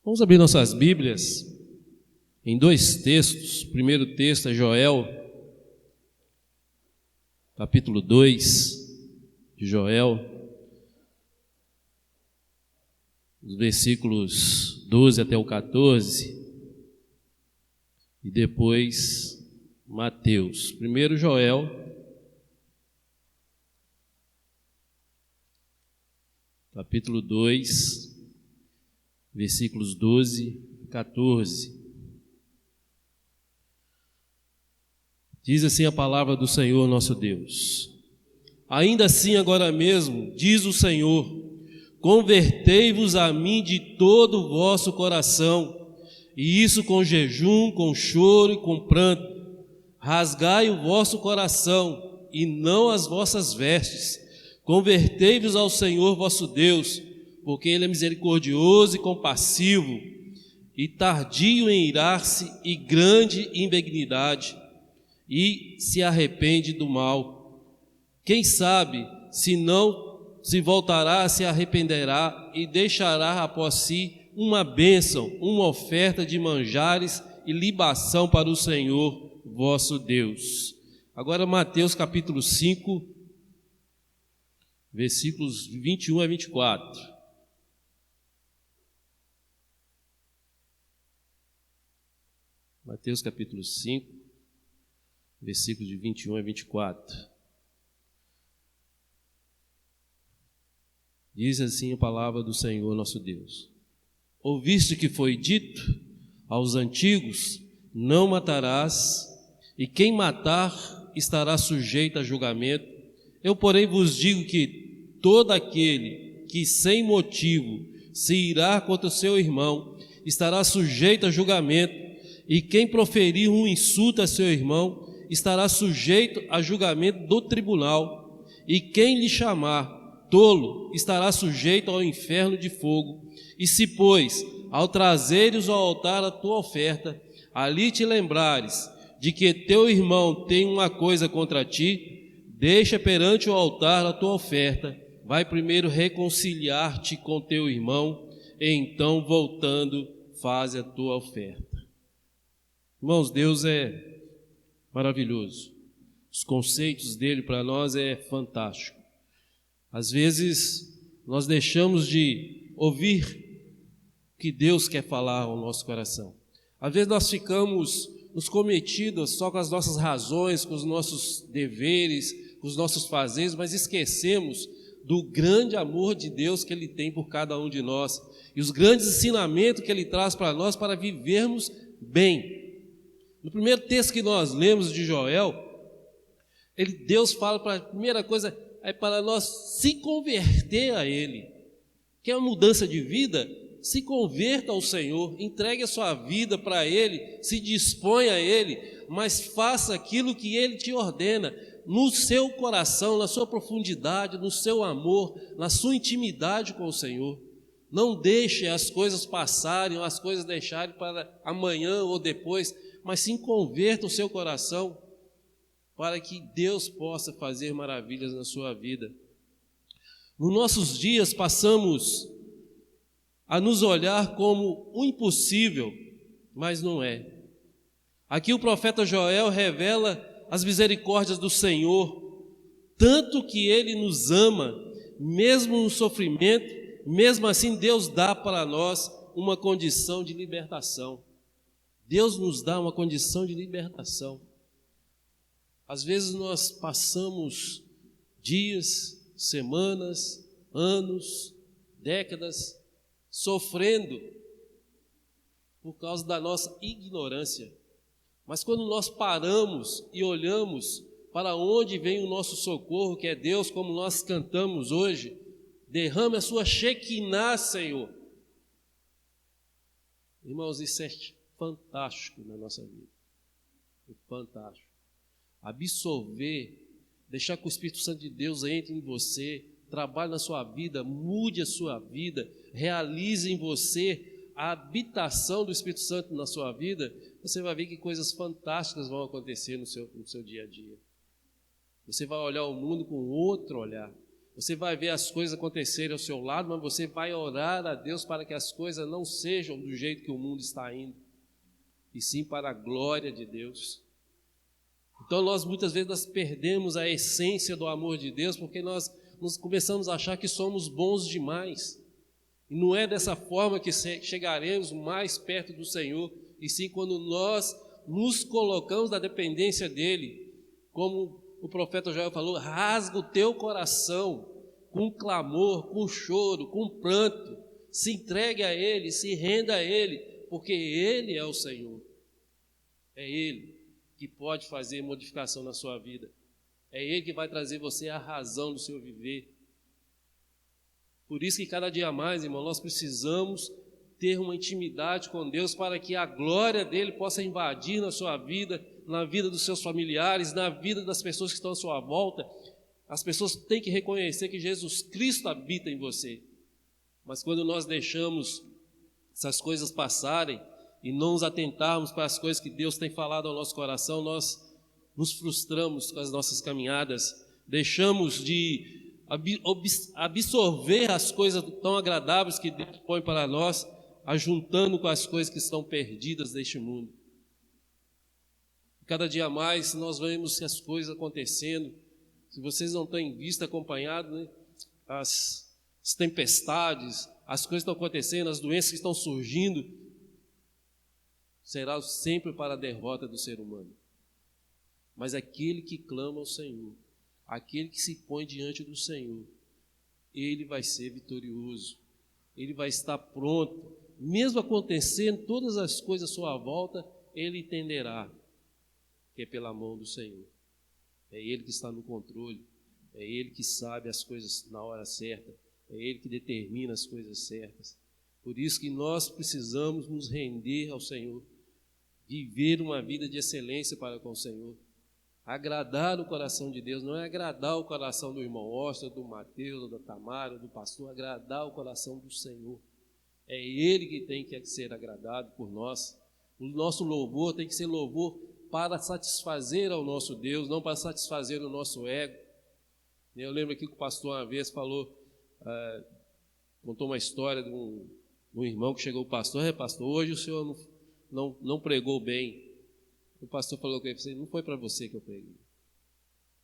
Vamos abrir nossas Bíblias em dois textos. O primeiro texto é Joel, capítulo 2 de Joel, os versículos 12 até o 14, e depois Mateus. Primeiro Joel, capítulo 2, versículos 12 e 14. Diz assim a palavra do Senhor nosso Deus: ainda assim agora mesmo, diz o Senhor, convertei-vos a mim de todo o vosso coração, e isso com jejum, com choro e com pranto. Rasgai o vosso coração e não as vossas vestes. Convertei-vos ao Senhor vosso Deus, porque Ele é misericordioso e compassivo, e tardio em irar-se e grande em benignidade, e se arrepende do mal. Quem sabe, se não se voltará, se arrependerá e deixará após si uma bênção, uma oferta de manjares e libação para o Senhor vosso Deus. Agora Mateus capítulo 5, versículos 21 a 24. Mateus capítulo 5, versículos de 21 a 24. Diz assim a palavra do Senhor nosso Deus: ouviste que foi dito aos antigos, não matarás, e quem matar estará sujeito a julgamento. Eu, porém, vos digo que todo aquele que sem motivo se irá contra o seu irmão estará sujeito a julgamento, e quem proferir um insulto a seu irmão estará sujeito a julgamento do tribunal, e quem lhe chamar tolo estará sujeito ao inferno de fogo. E se, pois, ao trazeres ao altar a tua oferta, ali te lembrares de que teu irmão tem uma coisa contra ti, deixa perante o altar a tua oferta, vai primeiro reconciliar-te com teu irmão, e então, voltando, faze a tua oferta. Irmãos, Deus é maravilhoso. Os conceitos dele para nós é fantástico. Às vezes nós deixamos de ouvir o que Deus quer falar ao nosso coração. Às vezes nós ficamos nos cometidos só com as nossas razões, com os nossos deveres, com os nossos fazeres, mas esquecemos do grande amor de Deus que Ele tem por cada um de nós e os grandes ensinamentos que Ele traz para nós para vivermos bem. No primeiro texto que nós lemos de Joel, Deus fala para a primeira coisa é para nós se converter a Ele. Quer uma mudança de vida? Se converta ao Senhor, entregue a sua vida para Ele, se disponha a Ele, mas faça aquilo que Ele te ordena, no seu coração, na sua profundidade, no seu amor, na sua intimidade com o Senhor. Não deixe as coisas passarem, ou as coisas deixarem para amanhã ou depois, mas se converta o seu coração, para que Deus possa fazer maravilhas na sua vida. Nos nossos dias passamos a nos olhar como o impossível, mas não é. Aqui o profeta Joel revela as misericórdias do Senhor, tanto que Ele nos ama, mesmo no sofrimento, mesmo assim Deus dá para nós uma condição de libertação. Deus nos dá uma condição de libertação. Às vezes nós passamos dias, semanas, anos, décadas sofrendo por causa da nossa ignorância. Mas quando nós paramos e olhamos para onde vem o nosso socorro, que é Deus, como nós cantamos hoje, derrame a sua Shekinah, Senhor. Irmãos, isso é fantástico na nossa vida. É fantástico. Absorver, deixar que o Espírito Santo de Deus entre em você, trabalhe na sua vida, mude a sua vida, realize em você a habitação do Espírito Santo na sua vida, você vai ver que coisas fantásticas vão acontecer no seu dia a dia. Você vai olhar o mundo com outro olhar. Você vai ver as coisas acontecerem ao seu lado, mas você vai orar a Deus para que as coisas não sejam do jeito que o mundo está indo, e sim para a glória de Deus. Então muitas vezes nós perdemos a essência do amor de Deus, porque nós começamos a achar que somos bons demais. E não é dessa forma que chegaremos mais perto do Senhor, e sim quando nós nos colocamos na dependência dEle. Como o profeta Joel falou, rasga o teu coração com clamor, com choro, com pranto, se entregue a Ele, se renda a Ele, porque Ele é o Senhor. É Ele que pode fazer modificação na sua vida. É Ele que vai trazer você a razão do seu viver. Por isso que cada dia mais, irmão, nós precisamos ter uma intimidade com Deus para que a glória dEle possa invadir na sua vida, na vida dos seus familiares, na vida das pessoas que estão à sua volta. As pessoas têm que reconhecer que Jesus Cristo habita em você. Mas quando nós deixamos essas coisas passarem e não nos atentarmos para as coisas que Deus tem falado ao nosso coração, nós nos frustramos com as nossas caminhadas, deixamos de absorver as coisas tão agradáveis que Deus põe para nós, ajuntando com as coisas que estão perdidas deste mundo. Cada dia mais nós vemos as coisas acontecendo. Se vocês não têm visto, acompanhado, né, as tempestades, as coisas que estão acontecendo, as doenças que estão surgindo, será sempre para a derrota do ser humano. Mas aquele que clama ao Senhor, aquele que se põe diante do Senhor, ele vai ser vitorioso, ele vai estar pronto. Mesmo acontecendo todas as coisas à sua volta, ele entenderá que é pela mão do Senhor. É Ele que está no controle, é Ele que sabe as coisas na hora certa, é Ele que determina as coisas certas. Por isso que nós precisamos nos render ao Senhor, viver uma vida de excelência para com o Senhor. Agradar o coração de Deus não é agradar o coração do irmão Oscar, do Mateus, da Tamara, do pastor, agradar o coração do Senhor. É Ele que tem que ser agradado por nós. O nosso louvor tem que ser louvor para satisfazer ao nosso Deus, não para satisfazer o nosso ego. Eu lembro aqui que o pastor uma vez falou, contou uma história de um irmão que chegou ao pastor, pastor, hoje o senhor não pregou bem. O pastor falou com ele, não foi para você que eu preguei,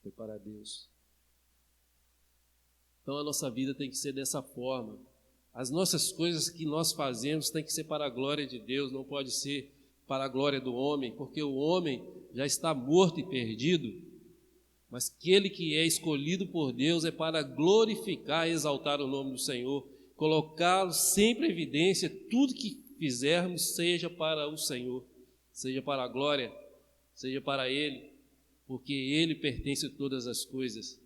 foi para Deus. Então a nossa vida tem que ser dessa forma. As nossas coisas que nós fazemos tem que ser para a glória de Deus, não pode ser para a glória do homem, porque o homem já está morto e perdido, mas aquele que é escolhido por Deus é para glorificar e exaltar o nome do Senhor, colocá-lo sempre em evidência, tudo que fizermos seja para o Senhor, seja para a glória, seja para Ele, porque Ele pertence a todas as coisas.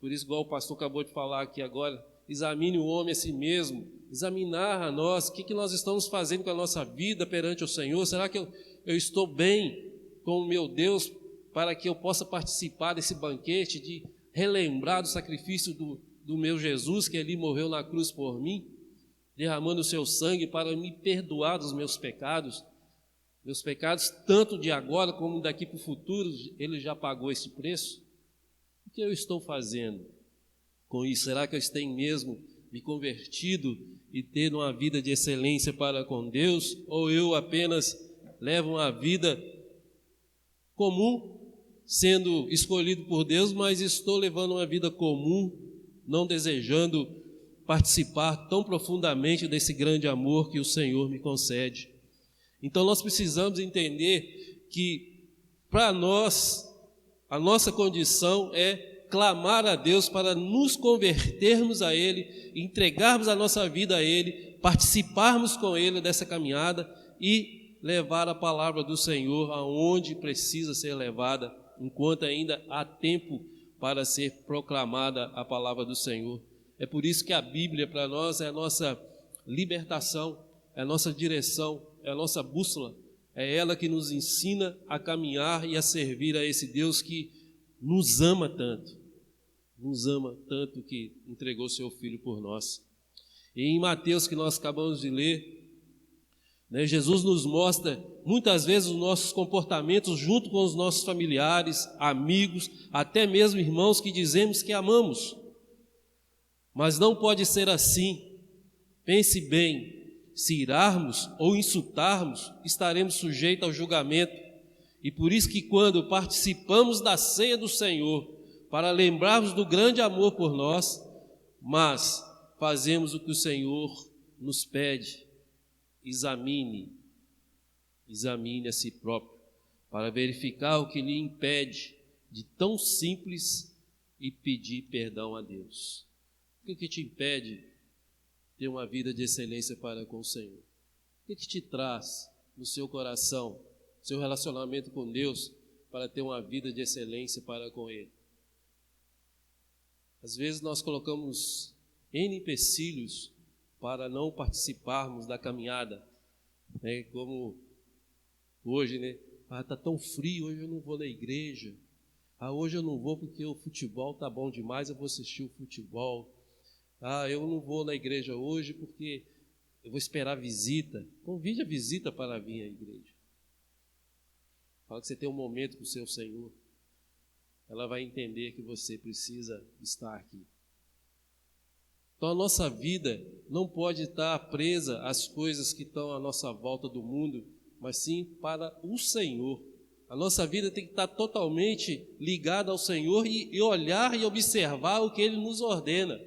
Por isso, igual o pastor acabou de falar aqui agora, examine o homem a si mesmo, examinar a nós, o que nós estamos fazendo com a nossa vida perante o Senhor. Será que eu estou bem com o meu Deus para que eu possa participar desse banquete, de relembrar do sacrifício do meu Jesus, que ali morreu na cruz por mim, derramando o seu sangue para me perdoar dos meus pecados, tanto de agora como daqui para o futuro, Ele já pagou esse preço. O que eu estou fazendo com isso? Será que eu tenho mesmo me convertido e tendo uma vida de excelência para com Deus? Ou eu apenas levo uma vida comum, sendo escolhido por Deus, mas estou levando uma vida comum, não desejando participar tão profundamente desse grande amor que o Senhor me concede? Então nós precisamos entender que para nós, a nossa condição é clamar a Deus para nos convertermos a Ele, entregarmos a nossa vida a Ele, participarmos com Ele dessa caminhada e levar a palavra do Senhor aonde precisa ser levada, enquanto ainda há tempo para ser proclamada a palavra do Senhor. É por isso que a Bíblia para nós é a nossa libertação, é a nossa direção, é a nossa bússola, é ela que nos ensina a caminhar e a servir a esse Deus que nos ama tanto que entregou seu Filho por nós. E em Mateus, que nós acabamos de ler, né, Jesus nos mostra muitas vezes os nossos comportamentos junto com os nossos familiares, amigos, até mesmo irmãos que dizemos que amamos. Mas não pode ser assim. Pense bem, se irarmos ou insultarmos, estaremos sujeitos ao julgamento. E por isso que quando participamos da ceia do Senhor, para lembrarmos do grande amor por nós, mas fazemos o que o Senhor nos pede, examine a si próprio, para verificar o que lhe impede de tão simples e pedir perdão a Deus. O que te impede de ter uma vida de excelência para com o Senhor? O que te traz no seu coração, seu relacionamento com Deus, para ter uma vida de excelência para com Ele? Às vezes nós colocamos N empecilhos para não participarmos da caminhada, né? Como hoje, né? Está tão frio, hoje eu não vou na igreja. Hoje eu não vou porque o futebol está bom demais, eu vou assistir o futebol. Eu não vou na igreja hoje porque eu vou esperar a visita. Convide a visita para vir à igreja. Fala que você tem um momento com o seu Senhor. Ela vai entender que você precisa estar aqui. Então a nossa vida não pode estar presa às coisas que estão à nossa volta do mundo, mas sim para o Senhor. A nossa vida tem que estar totalmente ligada ao Senhor e olhar e observar o que Ele nos ordena.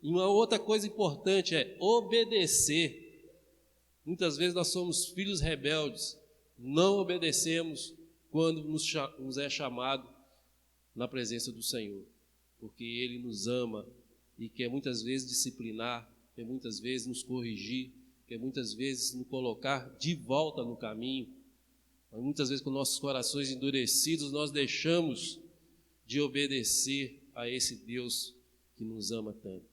E uma outra coisa importante é obedecer. Muitas vezes nós somos filhos rebeldes, não obedecemos quando nos é chamado na presença do Senhor, porque Ele nos ama e quer muitas vezes disciplinar, quer muitas vezes nos corrigir, quer muitas vezes nos colocar de volta no caminho. Mas muitas vezes com nossos corações endurecidos nós deixamos de obedecer a esse Deus que nos ama tanto.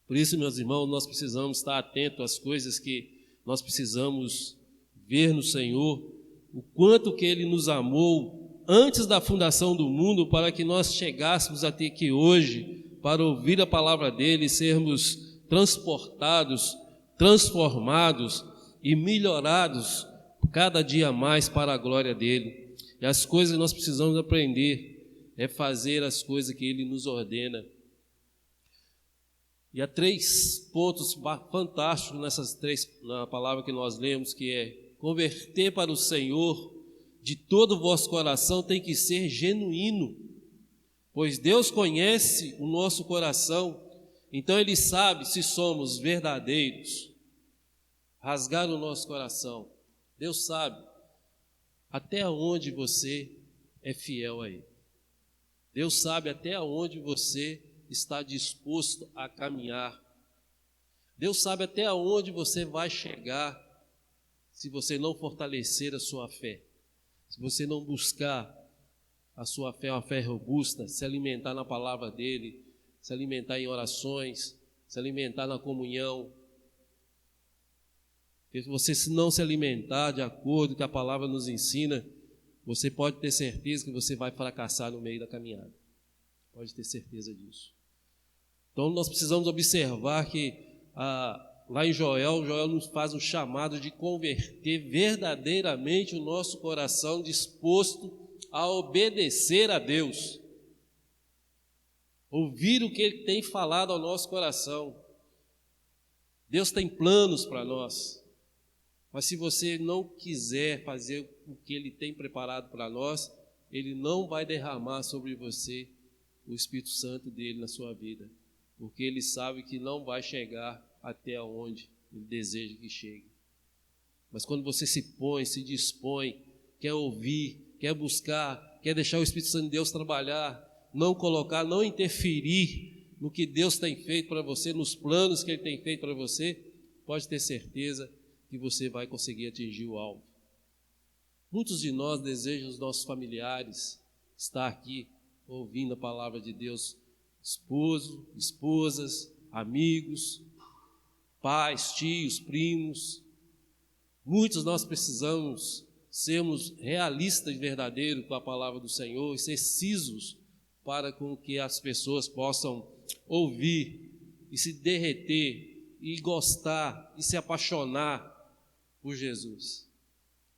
Por isso, meus irmãos, nós precisamos estar atentos às coisas que nós precisamos ver no Senhor, o quanto que Ele nos amou antes da fundação do mundo, para que nós chegássemos até aqui hoje, para ouvir a palavra dEle e sermos transportados, transformados e melhorados cada dia mais para a glória dEle. E as coisas que nós precisamos aprender é fazer as coisas que Ele nos ordena. E há 3 pontos fantásticos na palavra que nós lemos, que é converter para o Senhor de todo o vosso coração tem que ser genuíno, pois Deus conhece o nosso coração, então Ele sabe se somos verdadeiros. Rasgar o nosso coração, Deus sabe até onde você é fiel a Ele. Deus sabe até onde você está disposto a caminhar. Deus sabe até onde você vai chegar se você não fortalecer a sua fé, se você não buscar a sua fé, uma fé robusta, se alimentar na palavra dEle, se alimentar em orações, se alimentar na comunhão. Porque se você não se alimentar de acordo com o que a palavra nos ensina, você pode ter certeza que você vai fracassar no meio da caminhada. Pode ter certeza disso. Então nós precisamos observar que lá em Joel nos faz um chamado de converter verdadeiramente o nosso coração disposto a obedecer a Deus. Ouvir o que Ele tem falado ao nosso coração. Deus tem planos para nós, mas se você não quiser fazer o que Ele tem preparado para nós, Ele não vai derramar sobre você o Espírito Santo dEle na sua vida, porque Ele sabe que não vai chegar até onde Ele deseja que chegue. Mas quando você se dispõe, quer ouvir, quer buscar, quer deixar o Espírito Santo de Deus trabalhar, não colocar, não interferir no que Deus tem feito para você, nos planos que Ele tem feito para você, pode ter certeza que você vai conseguir atingir o alvo. Muitos de nós desejam os nossos familiares estar aqui ouvindo a palavra de Deus, esposo, esposas, amigos, pais, tios, primos. Muitos nós precisamos sermos realistas e verdadeiros com a palavra do Senhor e ser cisos para com que as pessoas possam ouvir e se derreter e gostar e se apaixonar por Jesus.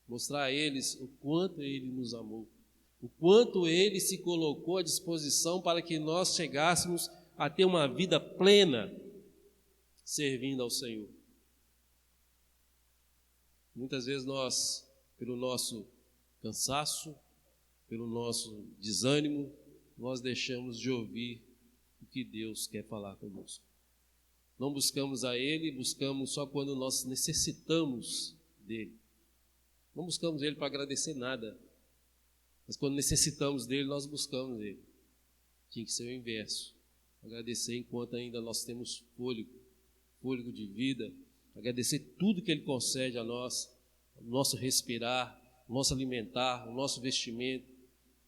Mostrar a eles o quanto Ele nos amou, o quanto Ele se colocou à disposição para que nós chegássemos a ter uma vida plena servindo ao Senhor. Muitas vezes nós, pelo nosso cansaço, pelo nosso desânimo, nós deixamos de ouvir o que Deus quer falar conosco. Não buscamos a Ele, buscamos só quando nós necessitamos dEle. Não buscamos Ele para agradecer nada, mas quando necessitamos dEle, nós buscamos Ele. Tinha que ser o inverso. Agradecer enquanto ainda nós temos fôlego de vida, agradecer tudo que Ele concede a nós, o nosso respirar, o nosso alimentar, o nosso vestimento,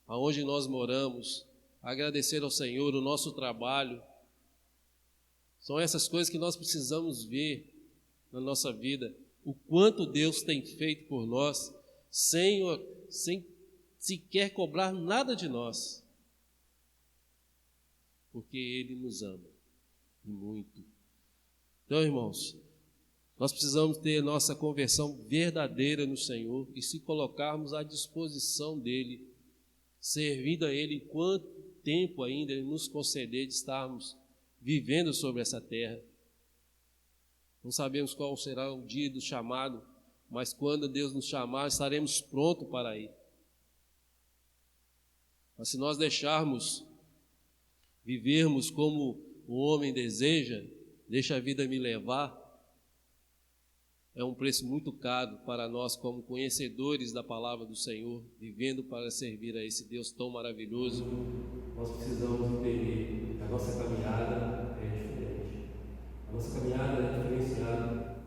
aonde nós moramos, agradecer ao Senhor o nosso trabalho. São essas coisas que nós precisamos ver na nossa vida, o quanto Deus tem feito por nós, sem sequer cobrar nada de nós, porque Ele nos ama, e muito. Então, irmãos, nós precisamos ter nossa conversão verdadeira no Senhor e se colocarmos à disposição dEle, servindo a Ele enquanto tempo ainda Ele nos conceder de estarmos vivendo sobre essa terra. Não sabemos qual será o dia do chamado, mas quando Deus nos chamar, estaremos prontos para ir. Mas se nós deixarmos vivermos como o homem deseja, deixa a vida me levar, é um preço muito caro para nós como conhecedores da palavra do Senhor, vivendo para servir a esse Deus tão maravilhoso. Nós precisamos entender que a nossa caminhada é diferente. A nossa caminhada é diferenciada.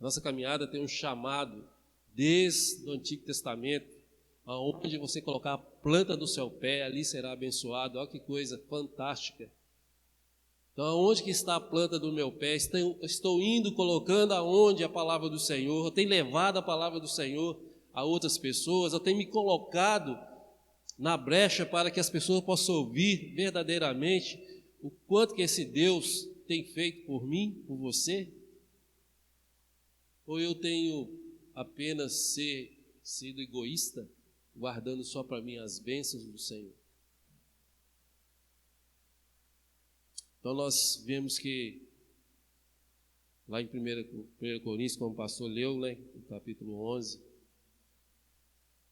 A nossa caminhada tem um chamado desde o Antigo Testamento, aonde você colocar a planta do seu pé, ali será abençoado. Olha que coisa fantástica. Então, aonde que está a planta do meu pé? Estou indo, colocando aonde a palavra do Senhor, eu tenho levado a palavra do Senhor a outras pessoas, eu tenho me colocado na brecha para que as pessoas possam ouvir verdadeiramente o quanto que esse Deus tem feito por mim, por você? Ou eu tenho apenas sido egoísta, guardando só para mim as bênçãos do Senhor? Então nós vemos que lá em 1 Coríntios, como o pastor leu, né, no capítulo 11,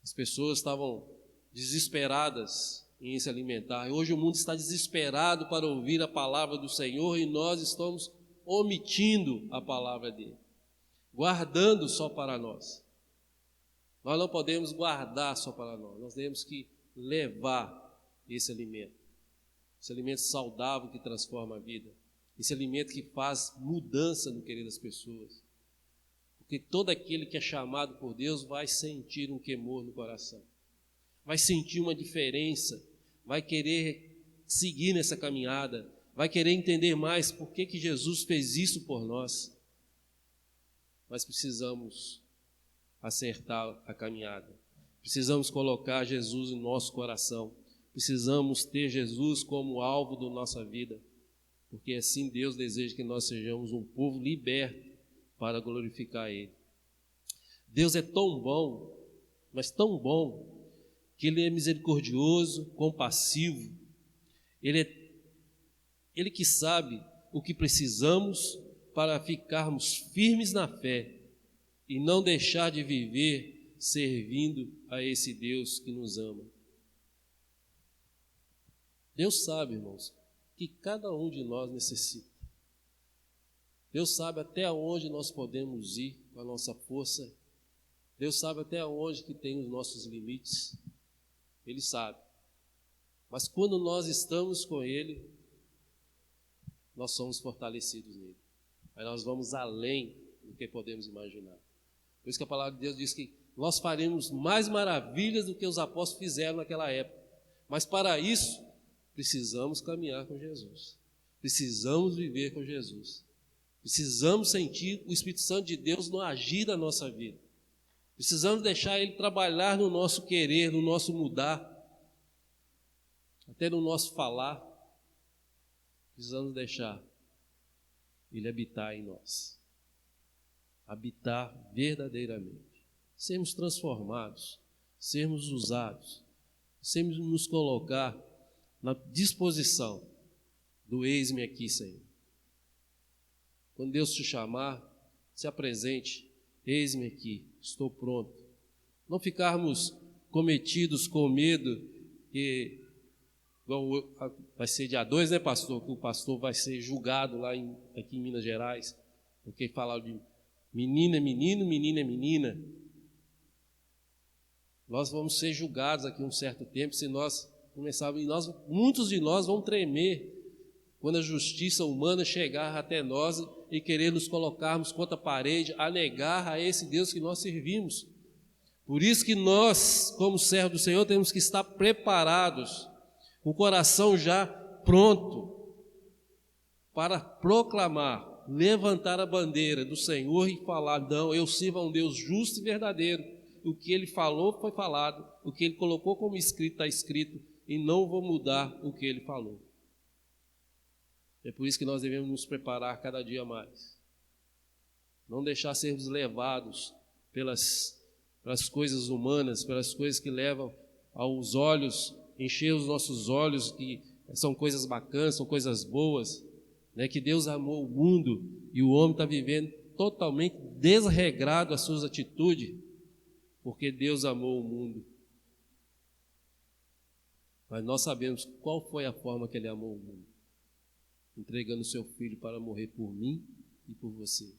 as pessoas estavam desesperadas em se alimentar. Hoje o mundo está desesperado para ouvir a palavra do Senhor e nós estamos omitindo a palavra dele, guardando só para nós. Nós não podemos guardar só para nós, nós temos que levar esse alimento saudável que transforma a vida, esse alimento que faz mudança no querer das pessoas, porque todo aquele que é chamado por Deus vai sentir um queimor no coração, vai sentir uma diferença, vai querer seguir nessa caminhada, vai querer entender mais por que Jesus fez isso por nós. Mas precisamos acertar a caminhada, precisamos colocar Jesus em nosso coração, precisamos ter Jesus como alvo da nossa vida, porque assim Deus deseja que nós sejamos um povo liberto para glorificar Ele. Deus é tão bom, mas tão bom, que Ele é misericordioso, compassivo, Ele que sabe o que precisamos para ficarmos firmes na fé e não deixar de viver servindo a esse Deus que nos ama. Deus sabe, irmãos, que cada um de nós necessita. Deus sabe até onde nós podemos ir com a nossa força. Deus sabe até onde que tem os nossos limites. Ele sabe. Mas quando nós estamos com Ele, nós somos fortalecidos nele. Aí nós vamos além do que podemos imaginar. Por isso que a palavra de Deus diz que nós faremos mais maravilhas do que os apóstolos fizeram naquela época. Mas para isso, precisamos caminhar com Jesus. Precisamos viver com Jesus. Precisamos sentir o Espírito Santo de Deus no agir da nossa vida. Precisamos deixar Ele trabalhar no nosso querer, no nosso mudar, até no nosso falar. Precisamos deixar Ele habitar em nós. Habitar verdadeiramente. Sermos transformados, sermos usados, sermos nos colocar na disposição do eis-me aqui, Senhor. Quando Deus te chamar, se apresente, eis-me aqui, estou pronto. Não ficarmos cometidos com medo, que vai ser dia 2, né, pastor? Que o pastor vai ser julgado lá aqui em Minas Gerais, porque falaram de menino é menino, menina é menina. Nós vamos ser julgados aqui um certo tempo, se nós começarmos, muitos de nós vão tremer quando a justiça humana chegar até nós e querer nos colocarmos contra a parede, a negar a esse Deus que nós servimos. Por isso que nós, como servos do Senhor, temos que estar preparados, com o coração já pronto para proclamar, levantar a bandeira do Senhor e falar: não, eu sirvo a um Deus justo e verdadeiro. O que Ele falou foi falado, o que Ele colocou como escrito está escrito, e não vou mudar o que Ele falou. É por isso que nós devemos nos preparar cada dia mais. Não deixar sermos levados pelas coisas humanas, pelas coisas que levam aos olhos, encher os nossos olhos, que são coisas bacanas, são coisas boas, né? Que Deus amou o mundo e o homem está vivendo totalmente desregrado as suas atitudes, porque Deus amou o mundo. Mas nós sabemos qual foi a forma que Ele amou o mundo. Entregando o seu Filho para morrer por mim e por você,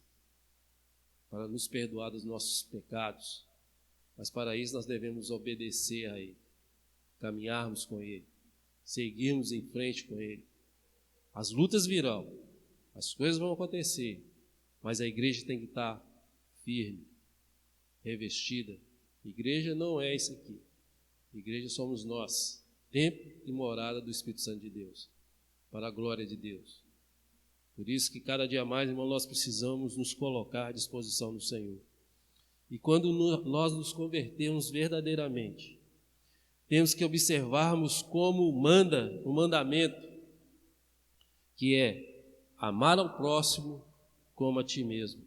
para nos perdoar dos nossos pecados. Mas para isso nós devemos obedecer a Ele, caminharmos com Ele, seguirmos em frente com Ele. As lutas virão, as coisas vão acontecer, mas a igreja tem que estar firme, revestida. Igreja não é isso aqui. Igreja somos nós, templo e morada do Espírito Santo de Deus, para a glória de Deus. Por isso que cada dia mais, irmão, nós precisamos nos colocar à disposição do Senhor. E quando nós nos convertermos verdadeiramente, temos que observarmos como manda o mandamento, que é amar ao próximo como a ti mesmo.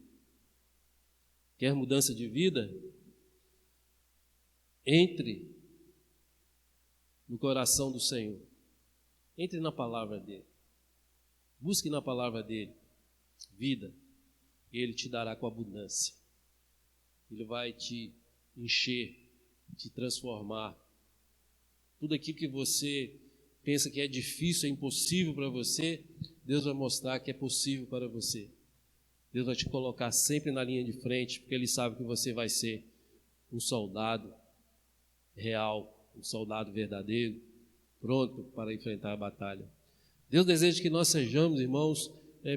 Quer mudança de vida? Entre no coração do Senhor. Entre na palavra dEle. Busque na palavra dEle vida. Ele te dará com abundância. Ele vai te encher, te transformar. Tudo aquilo que você pensa que é difícil, é impossível para você, Deus vai mostrar que é possível para você. Deus vai te colocar sempre na linha de frente, porque Ele sabe que você vai ser um soldado real, um soldado verdadeiro, pronto para enfrentar a batalha. Deus deseja que nós sejamos, irmãos,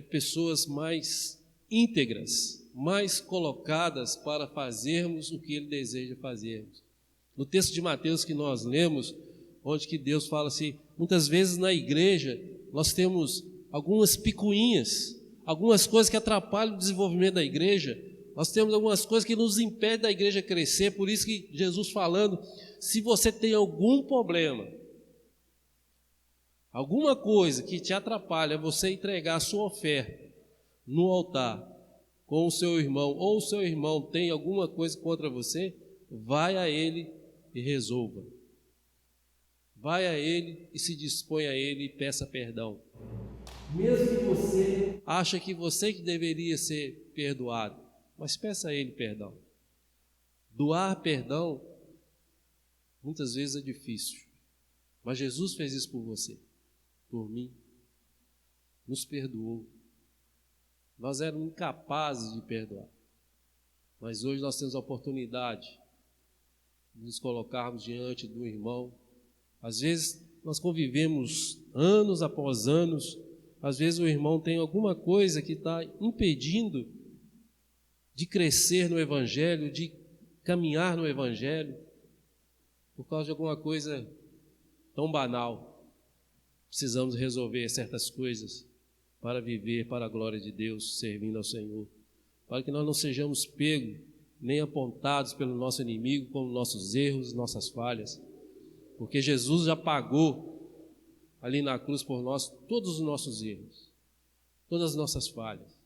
pessoas mais íntegras, mais colocadas para fazermos o que Ele deseja fazermos. No texto de Mateus que nós lemos, onde que Deus fala assim, muitas vezes na igreja nós temos algumas picuinhas, algumas coisas que atrapalham o desenvolvimento da igreja, nós temos algumas coisas que nos impedem da igreja crescer. Por isso que Jesus falando, se você tem algum problema, alguma coisa que te atrapalha você entregar a sua oferta no altar com o seu irmão, ou o seu irmão tem alguma coisa contra você, vai a ele e resolva. Vai a Ele e se dispõe a Ele e peça perdão. Mesmo que você acha que você que deveria ser perdoado, mas peça a Ele perdão. Doar perdão, muitas vezes é difícil, mas Jesus fez isso por você, por mim, nos perdoou. Nós éramos incapazes de perdoar, mas hoje nós temos a oportunidade de nos colocarmos diante do irmão. Às vezes nós convivemos anos após anos, às vezes o irmão tem alguma coisa que está impedindo de crescer no Evangelho, de caminhar no Evangelho, por causa de alguma coisa tão banal. Precisamos resolver certas coisas para viver para a glória de Deus, servindo ao Senhor, para que nós não sejamos pegos nem apontados pelo nosso inimigo como nossos erros, nossas falhas, porque Jesus já pagou ali na cruz por nós todos os nossos erros, todas as nossas falhas.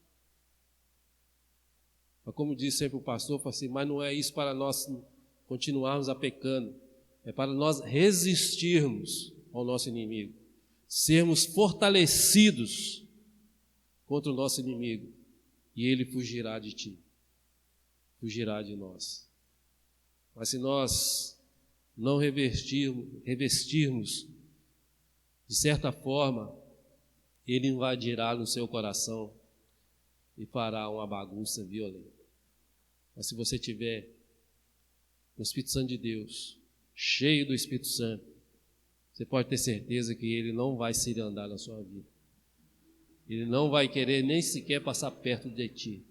Mas como disse sempre o pastor, assim, mas não é isso para nós continuarmos a pecando, é para nós resistirmos ao nosso inimigo. sermos fortalecidos contra o nosso inimigo, e ele fugirá de ti, fugirá de nós. Mas se nós não revestirmos, de certa forma, ele invadirá no seu coração e fará uma bagunça violenta. Mas se você tiver o Espírito Santo de Deus, cheio do Espírito Santo, você pode ter certeza que ele não vai se andar na sua vida. Ele não vai querer nem sequer passar perto de ti.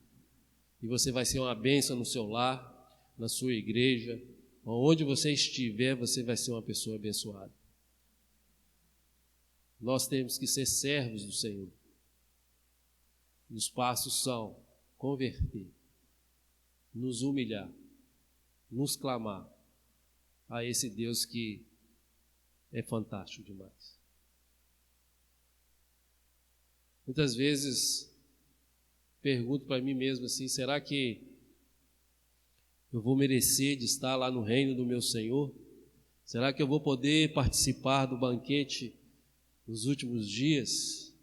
E você vai ser uma bênção no seu lar, na sua igreja, onde você estiver, você vai ser uma pessoa abençoada. Nós temos que ser servos do Senhor. E os passos são converter, nos humilhar, nos clamar a esse Deus que é fantástico demais. Muitas vezes pergunto para mim mesmo assim, será que eu vou merecer de estar lá no reino do meu Senhor? Será que eu vou poder participar do banquete nos últimos dias?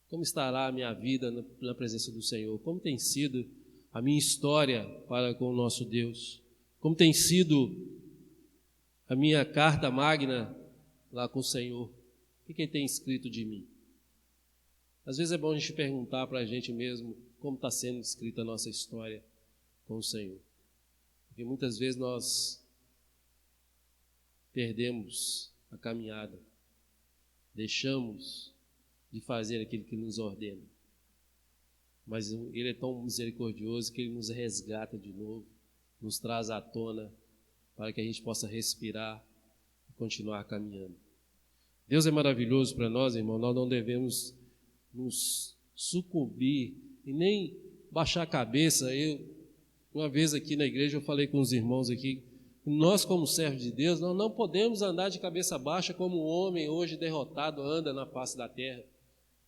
Como estará a minha vida na presença do Senhor? Como tem sido a minha história para com o nosso Deus? Como tem sido a minha carta magna lá com o Senhor? O que Ele tem escrito de mim? Às vezes é bom a gente perguntar para a gente mesmo como está sendo escrita a nossa história com o Senhor. Porque muitas vezes nós perdemos a caminhada, deixamos de fazer aquilo que nos ordena. Mas Ele é tão misericordioso que Ele nos resgata de novo, nos traz à tona para que a gente possa respirar e continuar caminhando. Deus é maravilhoso para nós, irmão, nós não devemos nos sucumbir e nem baixar a cabeça. Uma vez aqui na igreja eu falei com os irmãos aqui, nós como servos de Deus, nós não podemos andar de cabeça baixa como o homem hoje derrotado anda na face da terra.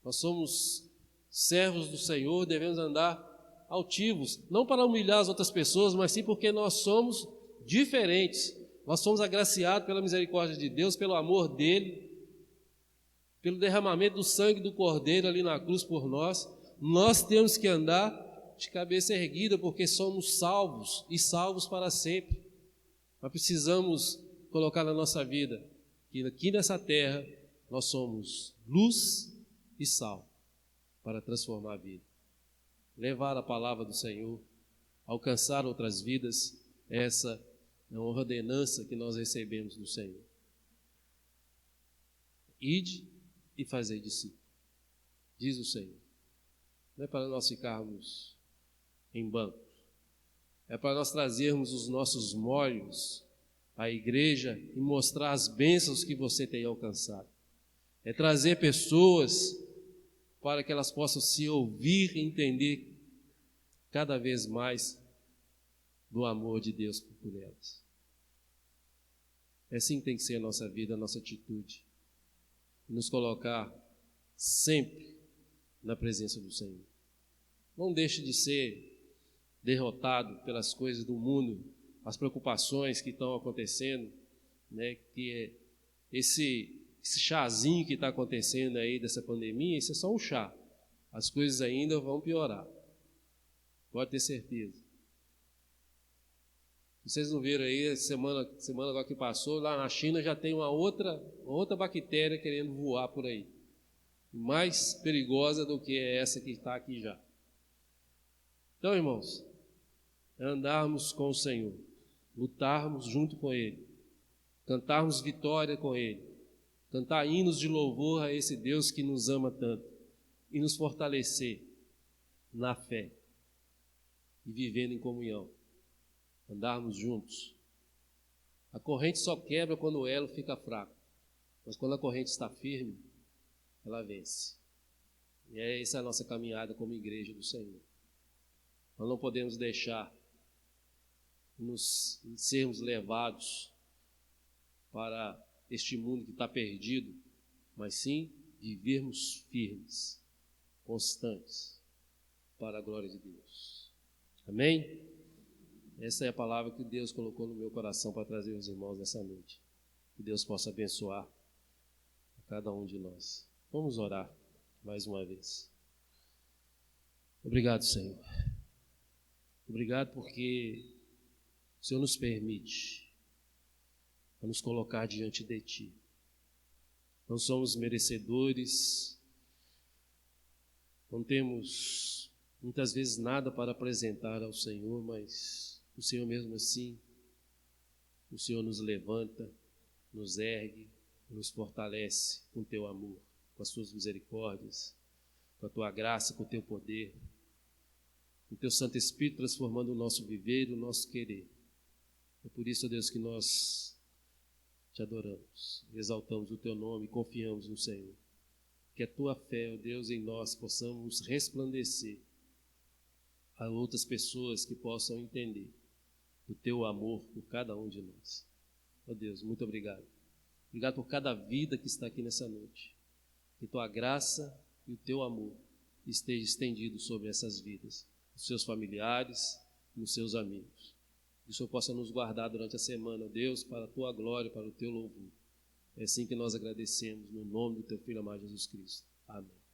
Nós somos servos do Senhor, devemos andar altivos, não para humilhar as outras pessoas, mas sim porque nós somos diferentes. Nós somos agraciados pela misericórdia de Deus, pelo amor dEle, pelo derramamento do sangue do Cordeiro ali na cruz por nós. Nós temos que andar de cabeça erguida, porque somos salvos e salvos para sempre. Nós precisamos colocar na nossa vida que aqui nessa terra nós somos luz e sal para transformar a vida, levar a palavra do Senhor, alcançar outras vidas. Essa é uma ordenança que nós recebemos do Senhor. Ide e fazei discípulos, diz o Senhor. Não é para nós ficarmos em bancos, é para nós trazermos os nossos molhos à igreja e mostrar as bênçãos que você tem alcançado. É trazer pessoas para que elas possam se ouvir e entender cada vez mais do amor de Deus por elas. É assim que tem que ser a nossa vida, a nossa atitude. Nos colocar sempre na presença do Senhor. Não deixe de ser derrotado pelas coisas do mundo, as preocupações que estão acontecendo, né? Que é esse chazinho que está acontecendo aí dessa pandemia, isso é só um chá. As coisas ainda vão piorar. Pode ter certeza. Vocês não viram aí, semana agora que passou, lá na China já tem uma outra bactéria querendo voar por aí. Mais perigosa do que essa que está aqui já. Então, irmãos, é andarmos com o Senhor, lutarmos junto com Ele, cantarmos vitória com Ele, cantar hinos de louvor a esse Deus que nos ama tanto e nos fortalecer na fé e vivendo em comunhão. Andarmos juntos. A corrente só quebra quando o elo fica fraco, mas quando a corrente está firme, ela vence. E essa é a nossa caminhada como igreja do Senhor. Nós não podemos deixar nos sermos levados para este mundo que está perdido, mas sim vivermos firmes, constantes, para a glória de Deus. Amém? Essa é a palavra que Deus colocou no meu coração para trazer aos irmãos nessa noite. Que Deus possa abençoar cada um de nós. Vamos orar mais uma vez. Obrigado, Senhor. Obrigado porque o Senhor nos permite a nos colocar diante de Ti. Não somos merecedores, não temos muitas vezes nada para apresentar ao Senhor, mas o Senhor mesmo assim, o Senhor nos levanta, nos ergue, nos fortalece com Teu amor, com as Suas misericórdias, com a Tua graça, com o Teu poder, com o Teu Santo Espírito transformando o nosso viver e o nosso querer. É por isso, ó Deus, que nós Te adoramos, exaltamos o Teu nome e confiamos no Senhor. Que a Tua fé, ó Deus, em nós possamos resplandecer a outras pessoas que possam entender o Teu amor por cada um de nós. Ó Deus, muito obrigado. Obrigado por cada vida que está aqui nessa noite. Que Tua graça e o Teu amor esteja estendido sobre essas vidas, nos seus familiares, nos seus amigos. Que o Senhor possa nos guardar durante a semana, ó Deus, para a Tua glória, para o Teu louvor. É assim que nós agradecemos, no nome do Teu Filho amado Jesus Cristo. Amém.